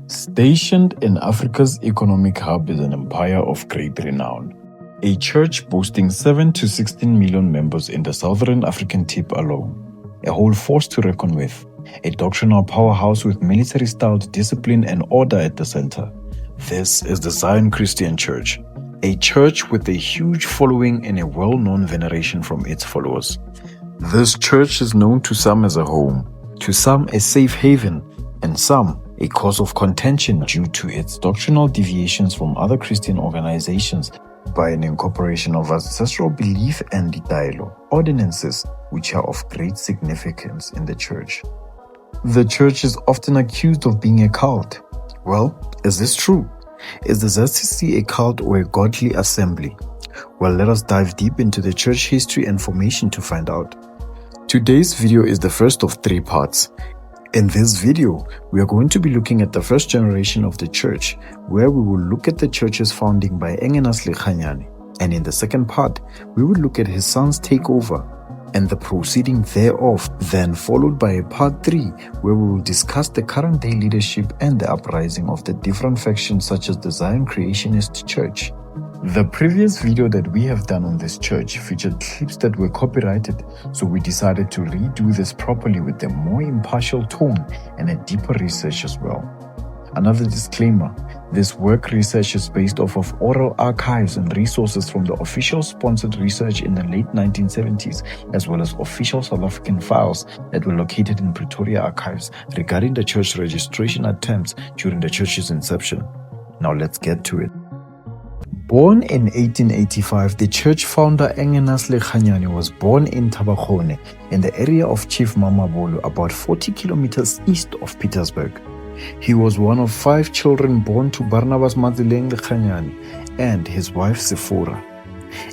Stationed in Africa's economic hub is an empire of great renown. A church boasting 7 to 16 million members in the Southern African tip alone. A whole force to reckon with. A doctrinal powerhouse with military-styled discipline and order at the center. This is the Zion Christian Church. A church with a huge following and a well-known veneration from its followers. This church is known to some as a home, to some a safe haven, and some a cause of contention due to its doctrinal deviations from other Christian organizations by an incorporation of ancestral belief and dialogue, ordinances which are of great significance in the church. The church is often accused of being a cult. Well, is this true? Is the ZCC a cult or a godly assembly? Well, let us dive deep into the church history and formation to find out. Today's video is the first of 3 parts. In this video, we are going to be looking at the first generation of the church, where we will look at the church's founding by Engenas Lekganyane, and in the second part, we will look at his son's takeover and the proceeding thereof, then followed by a part 3, where we will discuss the current day leadership and the uprising of the different factions such as the Zion Creationist Church. The previous video that we have done on this church featured clips that were copyrighted, so we decided to redo this properly with a more impartial tone and a deeper research as well. Another disclaimer, this work research is based off of oral archives and resources from the official sponsored research in the late 1970s, as well as official South African files that were located in Pretoria archives regarding the church registration attempts during the church's inception. Now let's get to it. Born in 1885, the church founder Engenas Lekganyane was born in Tabakgone in the area of Chief Mamabolo, about 40 kilometers east of Pietersburg. He was one of 5 children born to Barnabas Madileng Lekganyane and his wife Sephora.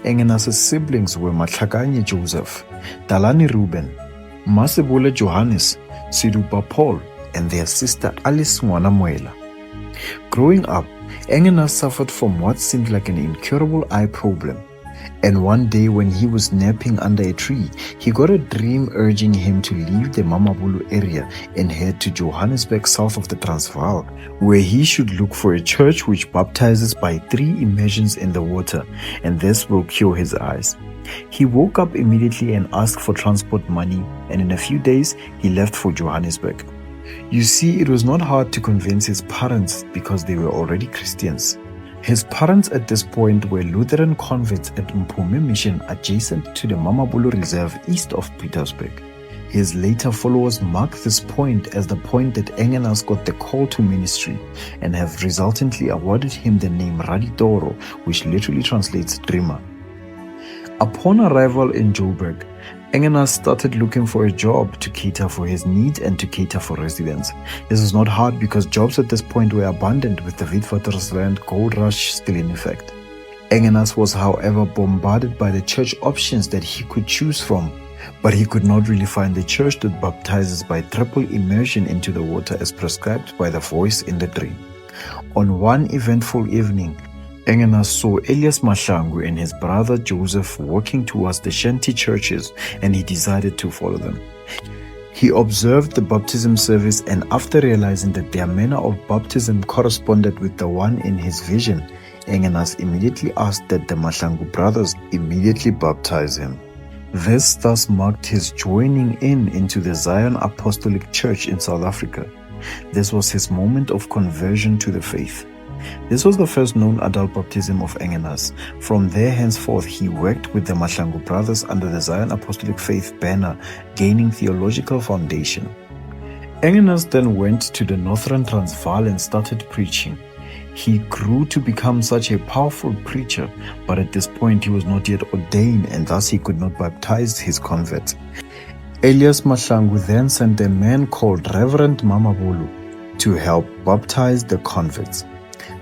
Engenas' siblings were Matlakanye Joseph, Dalani Reuben, Masebule Johannes, Sidupa Paul, and their sister Alice Mwanamuela. Growing up, Engenas suffered from what seemed like an incurable eye problem, and one day when he was napping under a tree, he got a dream urging him to leave the Mamabolo area and head to Johannesburg south of the Transvaal, where he should look for a church which baptizes by 3 immersions in the water, and this will cure his eyes. He woke up immediately and asked for transport money, and in a few days he left for Johannesburg. You see, it was not hard to convince his parents because they were already Christians. His parents at this point were Lutheran converts at Mpumi Mission adjacent to the Mamabolo Reserve east of Pietersburg. His later followers mark this point as the point that Engenas got the call to ministry and have resultantly awarded him the name Raditoro, which literally translates dreamer. Upon arrival in Joburg, Engenas started looking for a job to cater for his needs and to cater for residents. This was not hard because jobs at this point were abundant with the Witwatersrand gold rush still in effect. Engenas was however bombarded by the church options that he could choose from, but he could not really find the church that baptizes by triple immersion into the water as prescribed by the voice in the dream. On one eventful evening, Engenas saw Elias Mahlangu and his brother Joseph walking towards the shanty churches, and he decided to follow them. He observed the baptism service, and after realizing that their manner of baptism corresponded with the one in his vision, Engenas immediately asked that the Mahlangu brothers immediately baptize him. This thus marked his joining into the Zion Apostolic Church in South Africa. This was his moment of conversion to the faith. This was the first known adult baptism of Engenas. From there henceforth, he worked with the Mahlangu brothers under the Zion Apostolic Faith banner, gaining theological foundation. Engenas then went to the Northern Transvaal and started preaching. He grew to become such a powerful preacher, but at this point he was not yet ordained and thus he could not baptize his converts. Elias Mahlangu then sent a man called Reverend Mamabolo to help baptize the converts.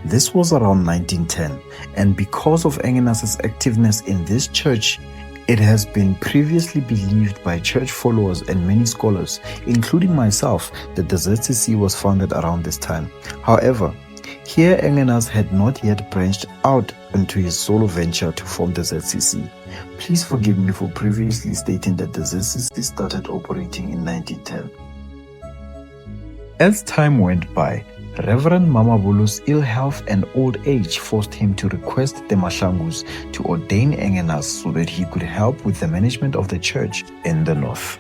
This was around 1910, and because of Engenas' activeness in this church, it has been previously believed by church followers and many scholars, including myself, that the ZCC was founded around this time. However, here Engenas had not yet branched out into his solo venture to form the ZCC. Please forgive me for previously stating that the ZCC started operating in 1910. As time went by, Reverend Mamabulu's ill health and old age forced him to request the Mahlangus to ordain Engenas so that he could help with the management of the church in the north.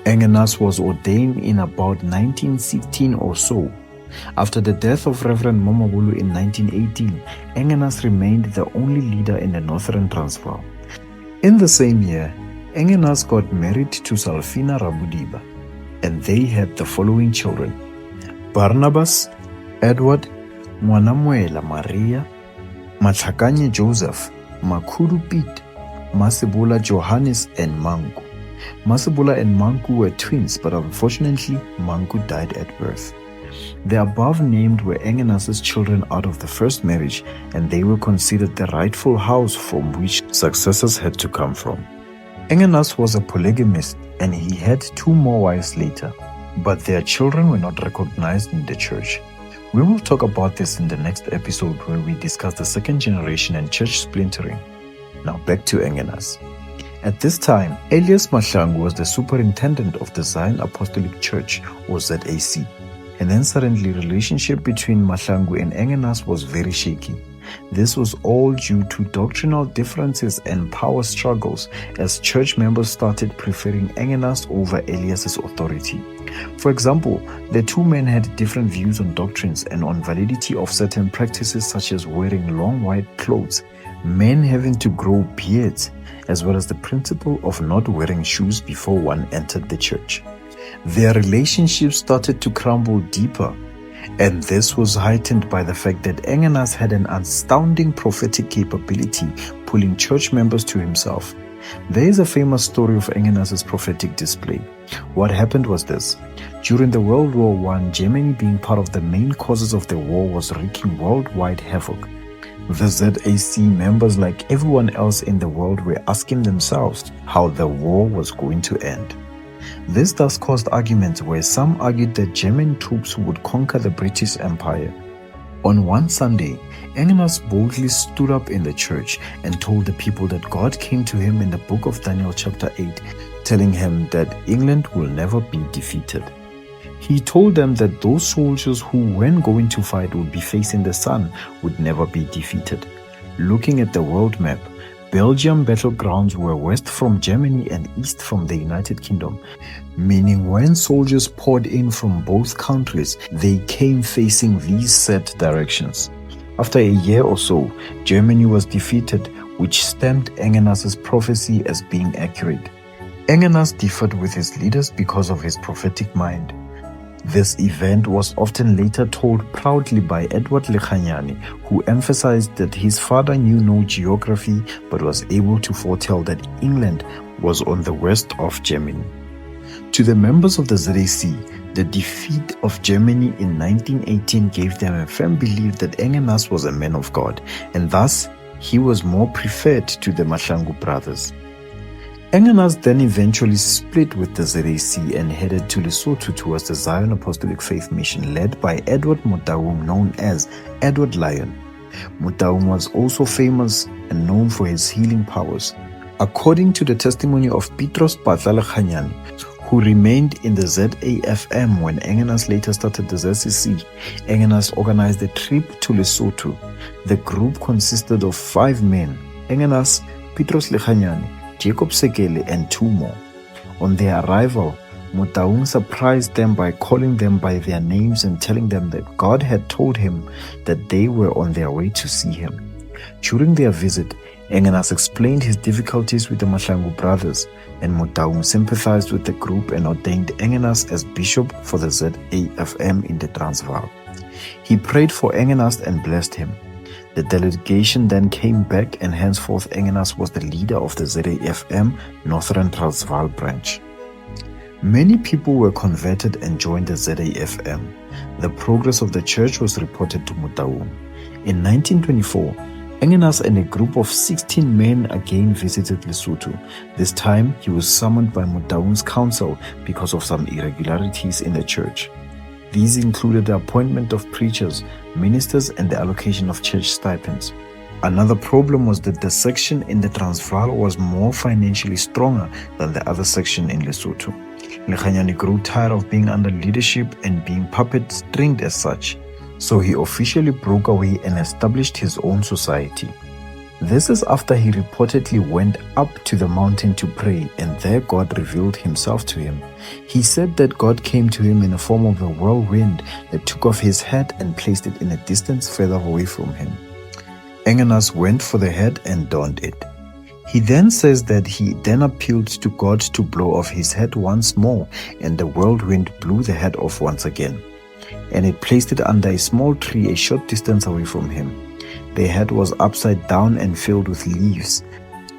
Engenas was ordained in about 1916 or so. After the death of Reverend Mamabulu in 1918, Engenas remained the only leader in the Northern Transvaal. In the same year, Engenas got married to Salfina Rabudiba, and they had the following children: Barnabas, Edward, Mwanamuela Maria, Matlakanye Joseph, Makuru Pete, Masibula Johannes, and Manku. Masibula and Manku were twins, but unfortunately, Manku died at birth. The above named were Engenas's children out of the first marriage, and they were considered the rightful house from which successors had to come from. Engenas was a polygamist, and he had 2 more wives later, but their children were not recognized in the church. We will talk about this in the next episode where we discuss the second generation and church splintering. Now back to Engenas. At this time, Elias Mahlangu was the superintendent of the Zion Apostolic Church, or ZAC. And then suddenly, relationship between Mahlangu and Engenas was very shaky. This was all due to doctrinal differences and power struggles as church members started preferring Engenas over Elias's authority. For example, the 2 men had different views on doctrines and on validity of certain practices such as wearing long white clothes, men having to grow beards, as well as the principle of not wearing shoes before one entered the church. Their relationship started to crumble deeper, and this was heightened by the fact that Engenas had an astounding prophetic capability, pulling church members to himself. There is a famous story of Engenas's prophetic display. What happened was this: during the World War I, Germany, being part of the main causes of the war, was wreaking worldwide havoc. The ZAC members, like everyone else in the world, were asking themselves how the war was going to end. This thus caused arguments where some argued that German troops would conquer the British Empire. On one Sunday, Engenas boldly stood up in the church and told the people that God came to him in the book of Daniel chapter 8, telling him that England will never be defeated. He told them that those soldiers who, when going to fight, would be facing the sun would never be defeated. Looking at the world map, Belgium battlegrounds were west from Germany and east from the United Kingdom, meaning when soldiers poured in from both countries, they came facing these set directions. After a year or so, Germany was defeated, which stamped Engenas's prophecy as being accurate. Engenas differed with his leaders because of his prophetic mind. This event was often later told proudly by Edward Lekganyane, who emphasized that his father knew no geography but was able to foretell that England was on the west of Germany. To the members of the ZAC, the defeat of Germany in 1918 gave them a firm belief that Engenas was a man of God, and thus he was more preferred to the Mahlangu brothers. Engenas then eventually split with the ZAC and headed to Lesotho towards the Zion Apostolic Faith Mission led by Edward Motaung, known as Edward Lion. Motaung was also famous and known for his healing powers. According to the testimony of Petros Patla Lekganyane, who remained in the ZAFM when Engenas later started the ZCC, Engenas organized a trip to Lesotho. The group consisted of 5 men: Engenas, Petros Lekganyane, Jacob Sekele, and 2 more. On their arrival, Motaung surprised them by calling them by their names and telling them that God had told him that they were on their way to see him. During their visit, Engenas explained his difficulties with the Mahlangu brothers, and Motaung sympathized with the group and ordained Engenas as bishop for the ZAFM in the Transvaal. He prayed for Engenas and blessed him. The delegation then came back, and henceforth Engenas was the leader of the ZAFM Northern Transvaal branch. Many people were converted and joined the ZAFM. The progress of the church was reported to Motaung. In 1924, Engenas and a group of 16 men again visited Lesotho. This time, he was summoned by Motaung's council because of some irregularities in the church. These included the appointment of preachers, ministers, and the allocation of church stipends. Another problem was that the section in the Transvaal was more financially stronger than the other section in Lesotho. Lekganyane grew tired of being under leadership and being puppet-stringed as such. So he officially broke away and established his own society. This is after he reportedly went up to the mountain to pray, and there God revealed himself to him. He said that God came to him in the form of a whirlwind that took off his head and placed it in a distance further away from him. Engenas went for the head and donned it. He then says that he then appealed to God to blow off his head once more, and the whirlwind blew the head off once again, and it placed it under a small tree a short distance away from him. The head was upside down and filled with leaves.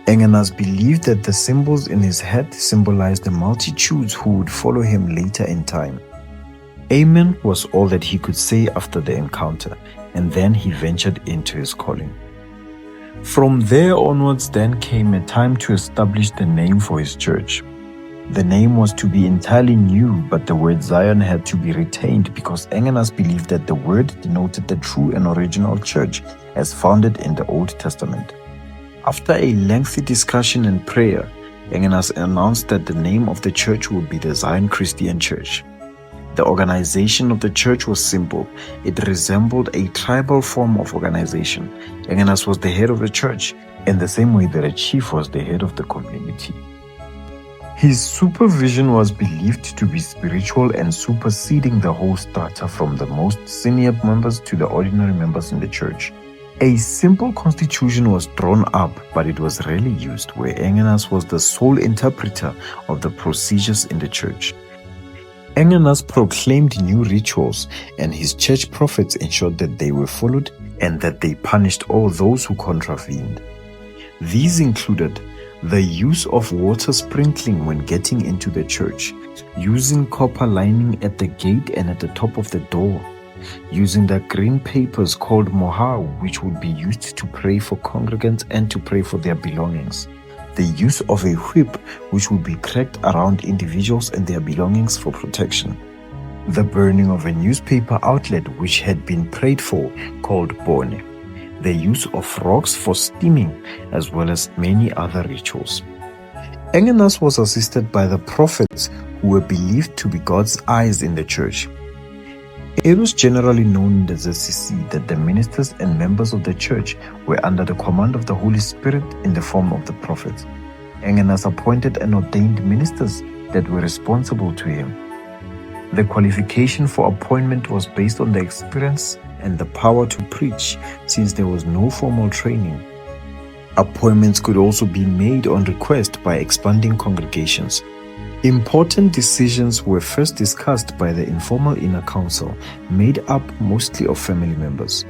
Engenas believed that the symbols in his head symbolized the multitudes who would follow him later in time. Amen was all that he could say after the encounter, and then he ventured into his calling. From there onwards then came a time to establish the name for his church. The name was to be entirely new, but the word Zion had to be retained because Engenas believed that the word denoted the true and original church as founded in the Old Testament. After a lengthy discussion and prayer, Engenas announced that the name of the church would be the Zion Christian Church. The organization of the church was simple. It resembled a tribal form of organization. Engenas was the head of the church, in the same way that a chief was the head of the community. His supervision was believed to be spiritual and superseding the whole strata from the most senior members to the ordinary members in the church. A simple constitution was drawn up, but it was rarely used, where Engenas was the sole interpreter of the procedures in the church. Engenas proclaimed new rituals, and his church prophets ensured that they were followed and that they punished all those who contravened. These included the use of water sprinkling when getting into the church, using copper lining at the gate and at the top of the door, using the green papers called moha, which would be used to pray for congregants and to pray for their belongings, the use of a whip which would be cracked around individuals and their belongings for protection, the burning of a newspaper outlet which had been prayed for called bone, the use of rocks for steaming, as well as many other rituals. Engenas was assisted by the prophets who were believed to be God's eyes in the church. It was generally known in the ZCC that the ministers and members of the church were under the command of the Holy Spirit in the form of the prophets. Engenas appointed and ordained ministers that were responsible to him. The qualification for appointment was based on the experience and the power to preach, since there was no formal training. Appointments could also be made on request by expanding congregations. Important decisions were first discussed by the informal inner council, made up mostly of family members.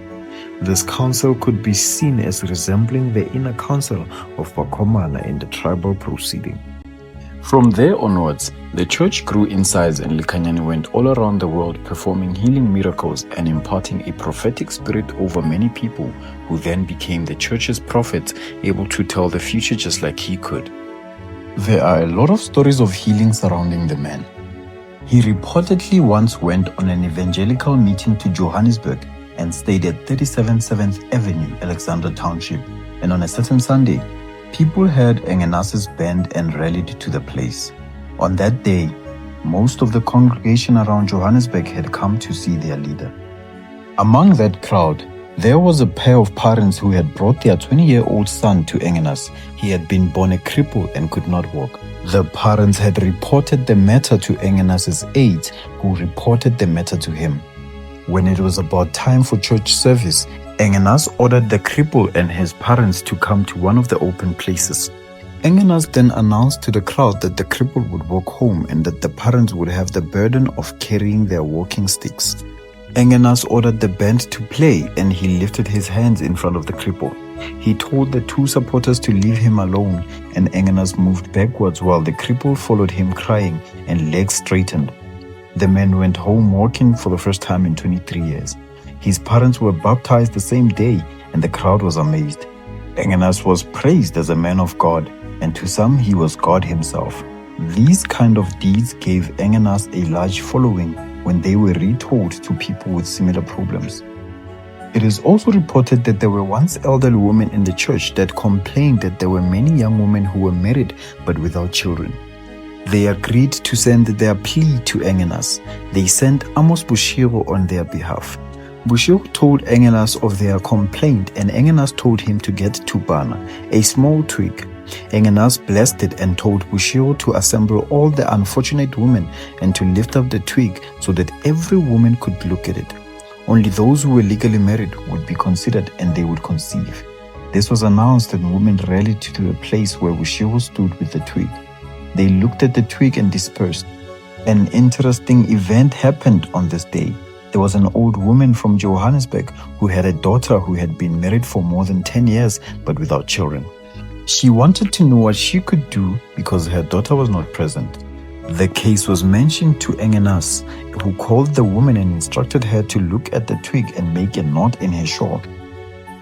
This council could be seen as resembling the inner council of Bakomana in the tribal proceeding. From there onwards, the church grew in size and Likanyani went all around the world performing healing miracles and imparting a prophetic spirit over many people who then became the church's prophets, able to tell the future just like he could. There are a lot of stories of healing surrounding the man. He reportedly once went on an evangelical meeting to Johannesburg and stayed at 37 7th Avenue, Alexandra Township, and on a certain Sunday, people heard Engenas's band and rallied to the place. On that day, most of the congregation around Johannesburg had come to see their leader. Among that crowd, there was a pair of parents who had brought their 20-year-old son to Engenas. He had been born a cripple and could not walk. The parents had reported the matter to Engenas's aides, who reported the matter to him. When it was about time for church service, Engenas ordered the cripple and his parents to come to one of the open places. Engenas then announced to the crowd that the cripple would walk home and that the parents would have the burden of carrying their walking sticks. Engenas ordered the band to play and he lifted his hands in front of the cripple. He told the two supporters to leave him alone, and Engenas moved backwards while the cripple followed him crying and legs straightened. The man went home walking for the first time in 23 years. His parents were baptized the same day and the crowd was amazed. Engenas was praised as a man of God, and to some he was God himself. These kind of deeds gave Engenas a large following when they were retold to people with similar problems. It is also reported that there were once elderly women in the church that complained that there were many young women who were married but without children. They agreed to send their plea to Engenas. They sent Amos Bushiro on their behalf. Bushiro told Engenas of their complaint, and Engenas told him to get tubana, a small twig. Engenas blessed it and told Bushiro to assemble all the unfortunate women and to lift up the twig so that every woman could look at it. Only those who were legally married would be considered and they would conceive. This was announced and women rallied to the place where Bushiro stood with the twig. They looked at the twig and dispersed. An interesting event happened on this day. There was an old woman from Johannesburg who had a daughter who had been married for more than 10 years but without children. She wanted to know what she could do because her daughter was not present. The case was mentioned to Engenas, who called the woman and instructed her to look at the twig and make a knot in her shawl.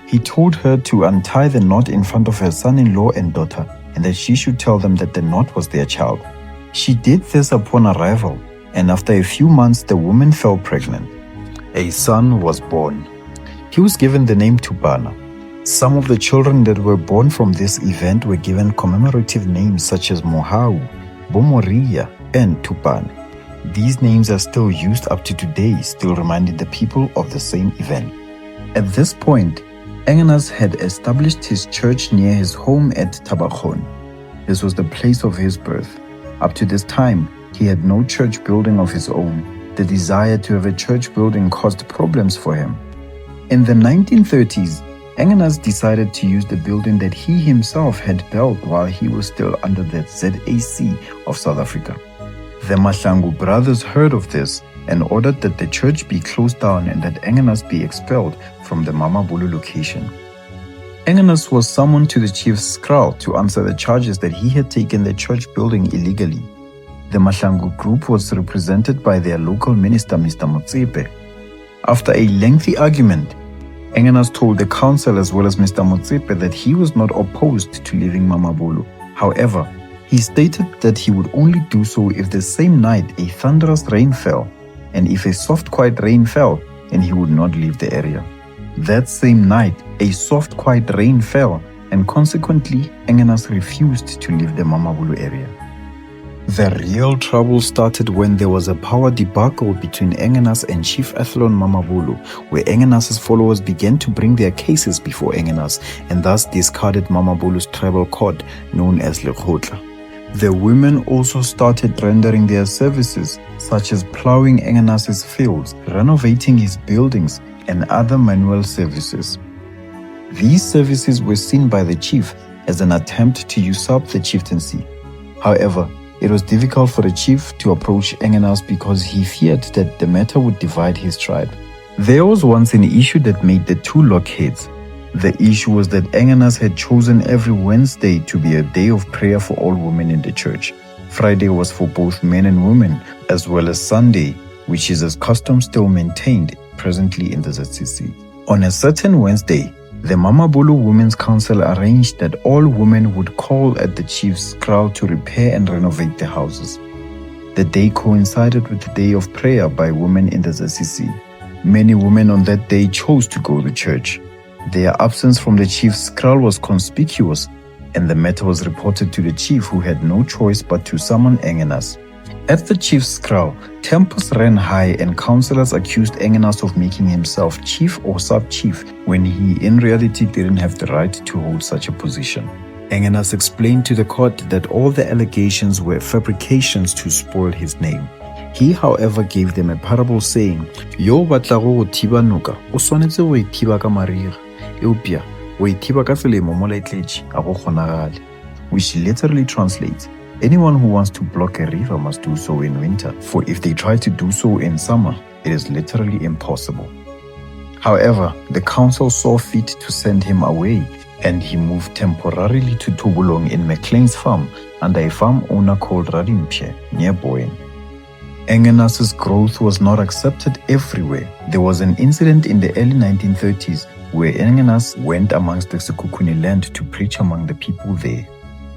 He told her to untie the knot in front of her son-in-law and daughter and that she should tell them that the knot was their child. She did this upon arrival, and after a few months the woman fell pregnant. A son was born. He was given the name Tubana. Some of the children that were born from this event were given commemorative names such as Mohau, Bomoria, and Tupane. These names are still used up to today, still reminding the people of the same event. At this point, Engenas had established his church near his home at Tabakhon. This was the place of his birth. Up to this time, he had no church building of his own. The desire to have a church building caused problems for him. In the 1930s, Engenas decided to use the building that he himself had built while he was still under the ZAC of South Africa. The Mahlangu brothers heard of this and ordered that the church be closed down and that Engenas be expelled from the Mamabolo location. Engenas was summoned to the chief's kraal to answer the charges that he had taken the church building illegally. The Mahlangu group was represented by their local minister, Mr. Motsepe. After a lengthy argument, Engenas told the council as well as Mr. Motsepe that he was not opposed to leaving Mamabolo. However, he stated that he would only do so if the same night a thunderous rain fell, and if a soft quiet rain fell, then he would not leave the area. That same night, a soft quiet rain fell, and consequently, Engenas refused to leave the Mamabolo area. The real trouble started when there was a power debacle between Engenas and Chief Athlon Mamabolo, where Engenas's followers began to bring their cases before Engenas and thus discarded Mamabolo's tribal court known as Lekgotla. The women also started rendering their services, such as plowing Engenas's fields, renovating his buildings, and other manual services. These services were seen by the chief as an attempt to usurp the chieftaincy. However, it was difficult for the chief to approach Engenas because he feared that the matter would divide his tribe. There was once an issue that made the two lock heads. The issue was that Engenas had chosen every Wednesday to be a day of prayer for all women in the church. Friday was for both men and women, as well as Sunday, which is a custom still maintained presently in the ZCC. On a certain Wednesday, the Mamabolo Women's Council arranged that all women would call at the chief's kraal to repair and renovate the houses. The day coincided with the day of prayer by women in the ZCC. Many women on that day chose to go to church. Their absence from the chief's kraal was conspicuous, and the matter was reported to the chief, who had no choice but to summon Engenas. At the chief's kraal, tempers ran high and councillors accused Engenas of making himself chief or sub-chief when he in reality didn't have the right to hold such a position. Engenas explained to the court that all the allegations were fabrications to spoil his name. He, however, gave them a parable saying, "Yo batla go thiba noka, o swanetse go ithiba ka mariga. Eupia, go ithiba ka selemo mo laetletše a go kgonagale," which literally translates, anyone who wants to block a river must do so in winter, for if they try to do so in summer, it is literally impossible. However, the council saw fit to send him away, and he moved temporarily to Tobulong in McLean's farm under a farm owner called Radimpie near Boyne. Engenas's growth was not accepted everywhere. There was an incident in the early 1930s where Engenas went amongst the Sekhukhune land to preach among the people there.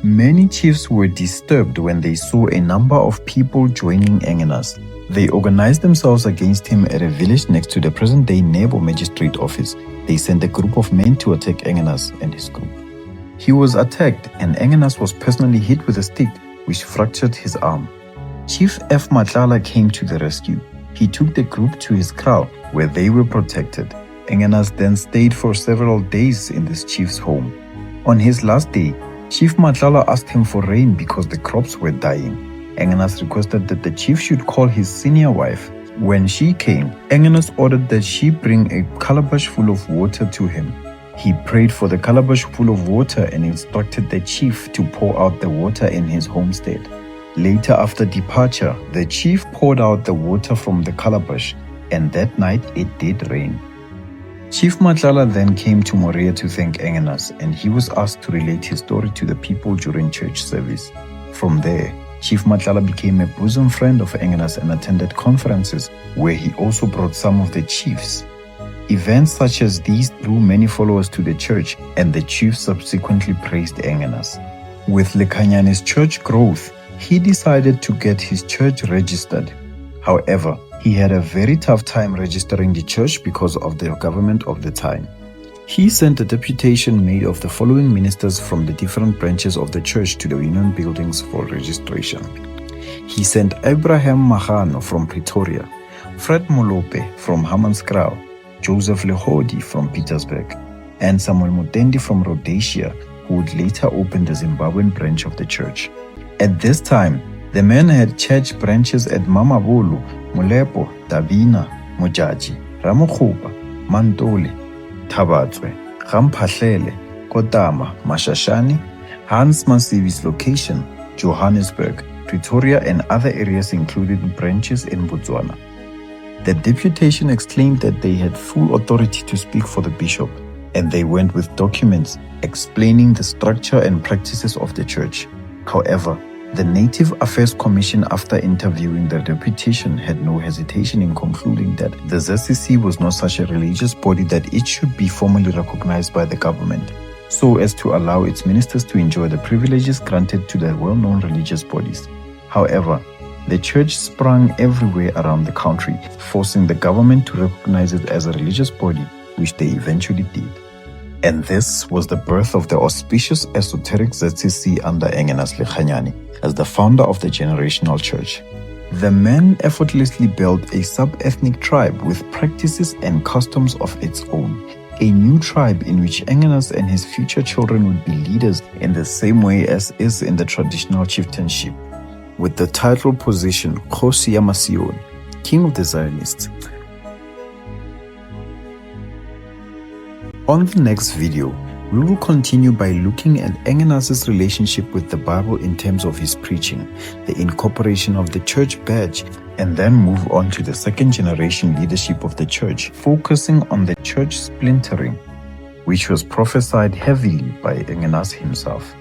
Many chiefs were disturbed when they saw a number of people joining Engenas. They organized themselves against him at a village next to the present-day Nebo Magistrate office. They sent a group of men to attack Engenas and his group. He was attacked and Engenas was personally hit with a stick which fractured his arm. Chief F. Matlala came to the rescue. He took the group to his kraal, where they were protected. Engenas then stayed for several days in this chief's home. On his last day, Chief Matlala asked him for rain because the crops were dying. Engenas requested that the chief should call his senior wife. When she came, Engenas ordered that she bring a calabash full of water to him. He prayed for the calabash full of water and instructed the chief to pour out the water in his homestead. Later, after departure, the chief poured out the water from the calabash, and that night it did rain. Chief Matlala then came to Morea to thank Engenas, and he was asked to relate his story to the people during church service. From there, Chief Matlala became a bosom friend of Engenas and attended conferences where he also brought some of the chiefs. Events such as these drew many followers to the church, and the chief subsequently praised Engenas. With Lekhanyani's church growth, he decided to get his church registered. However, he had a very tough time registering the church because of the government of the time. He sent a deputation made of the following ministers from the different branches of the church to the union buildings for registration. He sent Abraham Magano from Pretoria, Fred Molope from Hammanskraal, Joseph Lehodi from Petersburg, and Samuel Mutendi from Rhodesia, who would later open the Zimbabwean branch of the church. At this time, the men had church branches at Mamabolo, Molepo, Davina, Mojaji, Ramokhupa, Mantole, Tabatswe, Ramphahlele, Kotama, Mashashani, Hans Masivi's location, Johannesburg, Pretoria, and other areas included branches in Botswana. The deputation exclaimed that they had full authority to speak for the bishop, and they went with documents explaining the structure and practices of the church. However, the Native Affairs Commission, after interviewing the deputation, had no hesitation in concluding that the ZCC was not such a religious body that it should be formally recognized by the government, so as to allow its ministers to enjoy the privileges granted to the well-known religious bodies. However, the church sprung everywhere around the country, forcing the government to recognize it as a religious body, which they eventually did. And this was the birth of the auspicious esoteric ZCC under Engenas Lekhanyani as the founder of the generational church. The men effortlessly built a sub-ethnic tribe with practices and customs of its own, a new tribe in which Engenas and his future children would be leaders in the same way as is in the traditional chieftainship, with the title position Khosi Yamasion, King of the Zionists. On the next video, we will continue by looking at Engenas' relationship with the Bible in terms of his preaching, the incorporation of the church badge, and then move on to the second generation leadership of the church, focusing on the church splintering, which was prophesied heavily by Engenas himself.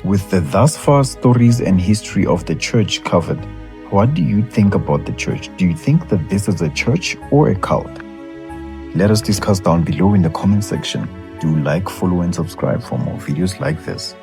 With the thus far stories and history of the church covered, what do you think about the church? Do you think that this is a church or a cult? Let us discuss down below in the comment section. Do like, follow, and subscribe for more videos like this.